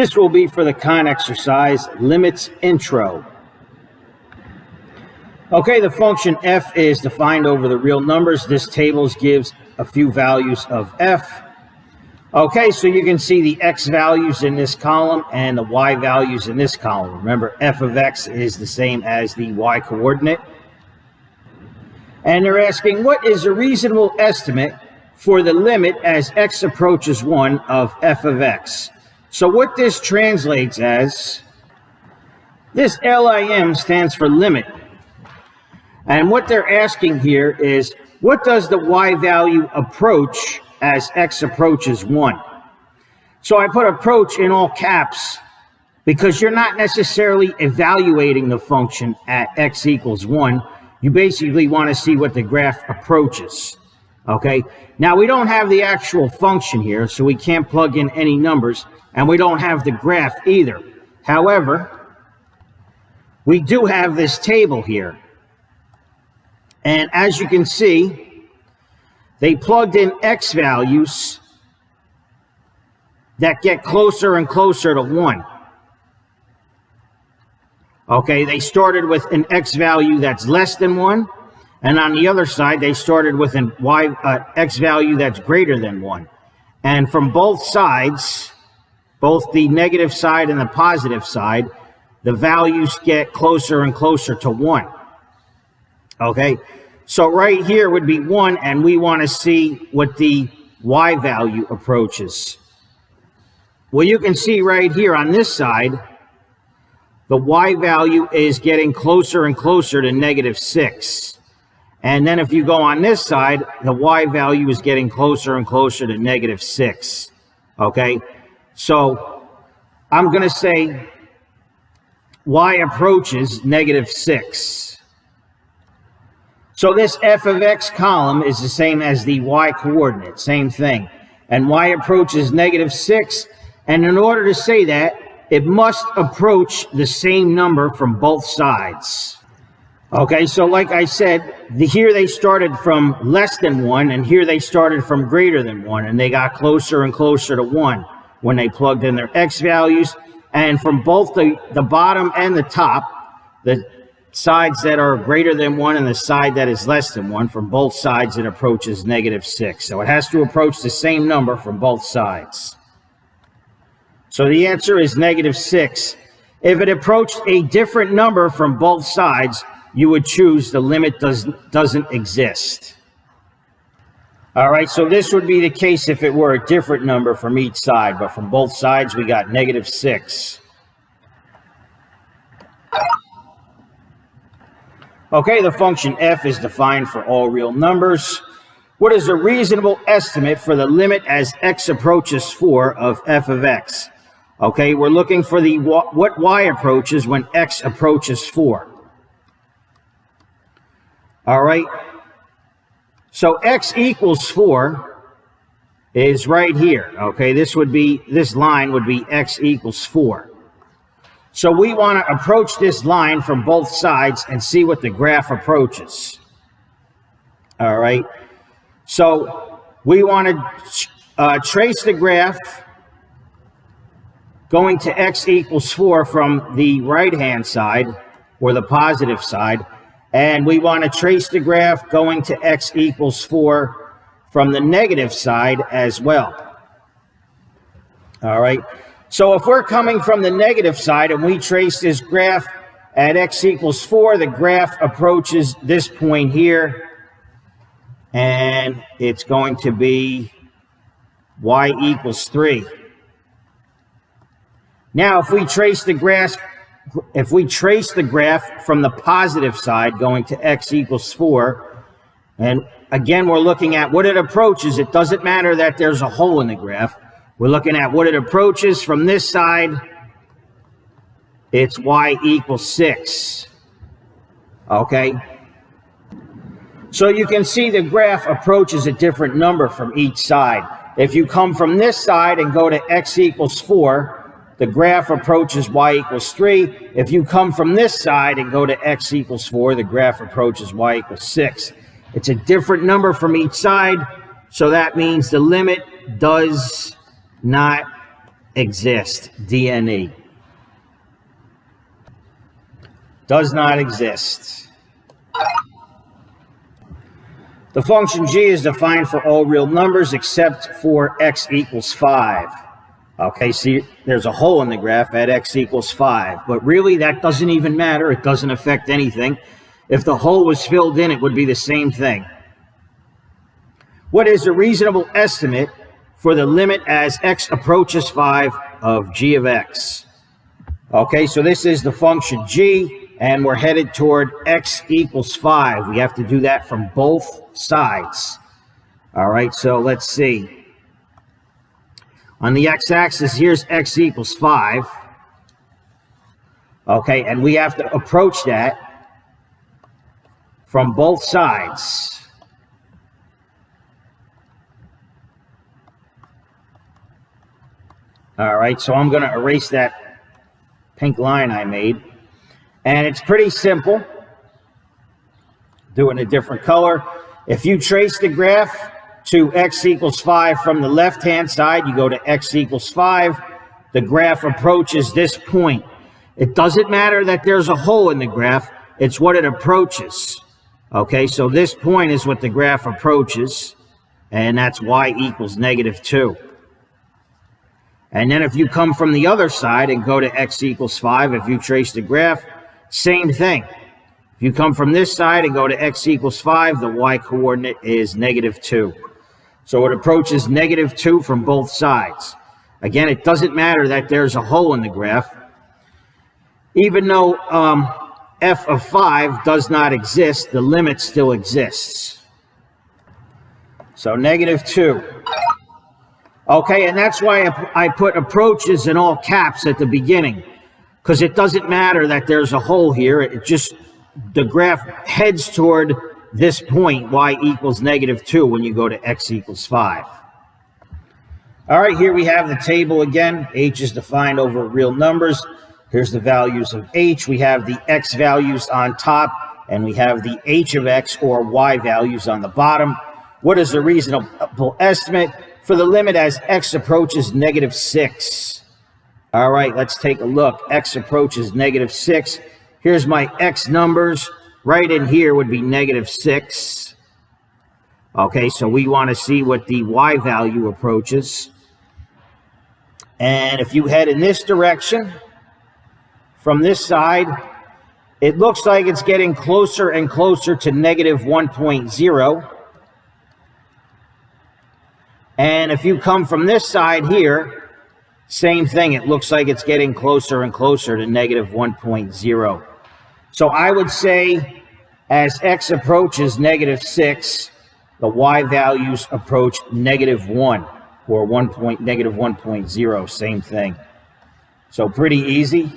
This will be for the Khan exercise limits intro. Okay, the function f is defined over the real numbers. This table gives a few values of f. Okay, so you can see the x values in this column and the y values in this column. Remember, f of x is the same as the y coordinate. And they're asking, what is a reasonable estimate for the limit as x approaches 1 of f of x? So what this translates as, this LIM stands for limit. And what they're asking here is, what does the y value approach as x approaches 1? So I put approach in all caps because you're not necessarily evaluating the function at x equals 1. You basically want to see what the graph approaches. Okay, now we don't have the actual function here, so we can't plug in any numbers, and we don't have the graph either. However, we do have this table here. And as you can see, they plugged in x values that get closer and closer to 1. Okay, they started with an x value that's less than 1, and on the other side, they started with an x value that's greater than 1. And from both sides, both the negative side and the positive side, the values get closer and closer to 1. Okay, so right here would be 1, and we want to see what the y value approaches. Well, you can see right here on this side, the y value is getting closer and closer to -6. And then if you go on this side, the y value is getting closer and closer to -6. Okay, so I'm going to say y approaches -6. So this f of x column is the same as the y coordinate, same thing. And y approaches -6, and in order to say that, it must approach the same number from both sides. Okay, so like I said, here they started from less than 1, and here they started from greater than 1, and they got closer and closer to 1 when they plugged in their x values. And from both the bottom and the top, the sides that are greater than 1 and the side that is less than 1, from both sides it approaches -6. So it has to approach the same number from both sides. So the answer is -6. If it approached a different number from both sides, you would choose the limit doesn't exist. All right, so this would be the case if it were a different number from each side, but from both sides we got -6. Okay, the function f is defined for all real numbers. What is a reasonable estimate for the limit as x approaches 4 of f of x? Okay, we're looking for the what y approaches when x approaches 4. All right, so x equals 4 is right here. Okay, this line would be x equals 4. So we want to approach this line from both sides and see what the graph approaches. All right, so we want to trace the graph going to x equals 4 from the right-hand side, or the positive side, and we want to trace the graph going to x equals 4 from the negative side as well. All right, so if we're coming from the negative side and we trace this graph at x equals 4, the graph approaches this point here, and it's going to be y equals 3. Now, if we trace the graph from the positive side going to x equals 4, and again, we're looking at what it approaches. It doesn't matter that there's a hole in the graph. We're looking at what it approaches from this side. It's y equals 6. Okay? So you can see the graph approaches a different number from each side. If you come from this side and go to x equals 4, the graph approaches y equals 3. If you come from this side and go to x equals 4, the graph approaches y equals 6. It's a different number from each side, so that means the limit does not exist. DNE does not exist. The function g is defined for all real numbers except for x equals 5. Okay, see, there's a hole in the graph at x equals 5, but really that doesn't even matter. It doesn't affect anything. If the hole was filled in, it would be the same thing. What is a reasonable estimate for the limit as x approaches 5 of g of x? Okay, so this is the function g, and we're headed toward x equals 5. We have to do that from both sides. All right, so let's see. On the x-axis, here's x equals 5. Okay, and we have to approach that from both sides. All right, so I'm going to erase that pink line I made. And it's pretty simple. Do it in a different color. If you trace the graph to x equals 5 from the left-hand side, you go to x equals 5. The graph approaches this point. It doesn't matter that there's a hole in the graph. It's what it approaches. Okay, so this point is what the graph approaches, and that's y equals -2. And then if you come from the other side and go to x equals 5, if you trace the graph, same thing. If you come from this side and go to x equals 5, the y coordinate is -2. So it approaches -2 from both sides. Again, it doesn't matter that there's a hole in the graph. Even though f of 5 does not exist, the limit still exists. So -2. Okay, and that's why I put approaches in all caps at the beginning, because it doesn't matter that there's a hole here. It just, the graph heads toward this point, y equals -2, when you go to x equals 5. All right, here we have the table again. H is defined over real numbers. Here's the values of h. We have the x values on top, and we have the h of x or y values on the bottom. What is a reasonable estimate for the limit as x approaches -6? All right, let's take a look. X approaches -6. Here's my x numbers. Right in here would be -6. Okay, so we want to see what the y value approaches. And if you head in this direction, from this side, it looks like it's getting closer and closer to -1.0. And if you come from this side here, same thing. It looks like it's getting closer and closer to -1.0. So I would say as x approaches -6, the y values approach -1 or -1.0, same thing. So pretty easy.